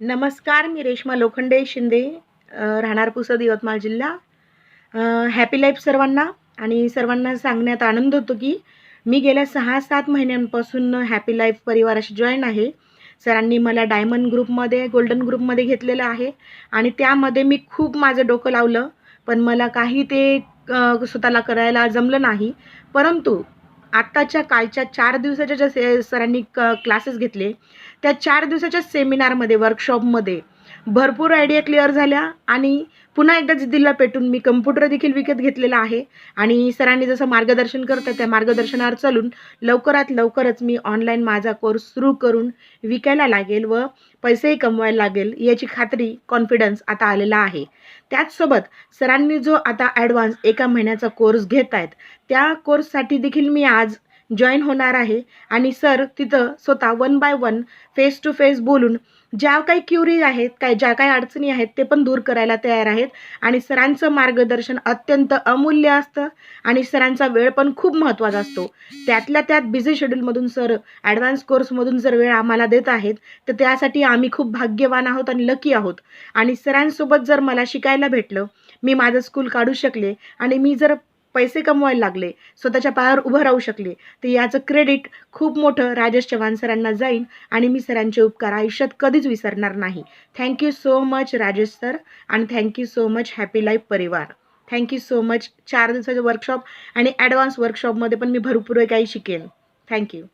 नमस्कार, मी रेश्मा लोखंडे शिंदे, राहणार पुसद, यवतमाळ जिल्हा. हॅपी लाईफ सर्वांना. आणि सर्वांना सांगण्यात आनंद होतो की मी गेल्या 6-7 महिन्यांपासून हॅपी लाईफ परिवाराशी जॉईन आहे. सरांनी मला डायमंड ग्रुपमध्ये, गोल्डन ग्रुपमध्ये घेतलेलं आहे आणि त्यामध्ये मी खूप माझं डोकं लावलं, पण मला काही ते स्वतःला करायला जमलं नाही. परंतु आत्ताच्या कालच्या 4 दिवसाच्या ज्या सरांनी क्लासेस घेतले, त्या 4 दिवसाच्या सेमिनारमध्ये, वर्कशॉपमध्ये भरपूर आयडिया क्लिअर झाल्या आणि पुन्हा एकदा जिद्दीला पेटून मी कम्प्युटर देखील विकत घेतलेला आहे. आणि सरांनी जसं मार्गदर्शन करतात त्या मार्गदर्शनावर चालून लवकरात लवकरच मी ऑनलाईन माझा कोर्स सुरू करून विकायला लागेल व पैसेही कमवायला लागेल याची खात्री, कॉन्फिडन्स आता आलेला आहे. त्याचसोबत सरांनी जो आता ॲडव्हान्स 1 महिन्याचा कोर्स घेत आहेत, त्या कोर्ससाठी देखील मी आज जॉईन होणार आहे. आणि सर तिथं स्वतः 1 बाय 1 फेस टू फेस बोलून ज्या काही क्युरी आहेत, ज्या काही अडचणी आहेत ते पण दूर करायला तयार आहेत. आणि सरांचं मार्गदर्शन अत्यंत अमूल्य असतं आणि सरांचा वेळ पण खूप महत्त्वाचा असतो. त्यातल्या त्यात बिझी शेड्यूलमधून सर ॲडव्हान्स कोर्समधून जर वेळ आम्हाला देत आहेत, तर त्यासाठी आम्ही खूप भाग्यवान आहोत आणि लकी आहोत. आणि सरांसोबत जर मला शिकायला भेटलं, मी माझं स्कूल काढू शकले आणि मी जर पैसे कमवायला लागले, स्वतःच्या पायावर उभं राहू शकले, तर याचं क्रेडिट खूप मोठं राजेश चव्हाण सरांना जाईल आणि मी सरांचे उपकार आयुष्यात कधीच विसरणार नाही. Thank you so much Rajesh sir आणि thank you so much happy life परिवार. Thank you so much. 4 दिवसाचे वर्कशॉप आणि ॲडव्हान्स वर्कशॉपमध्ये पण मी भरपूर काही शिकेन. Thank you.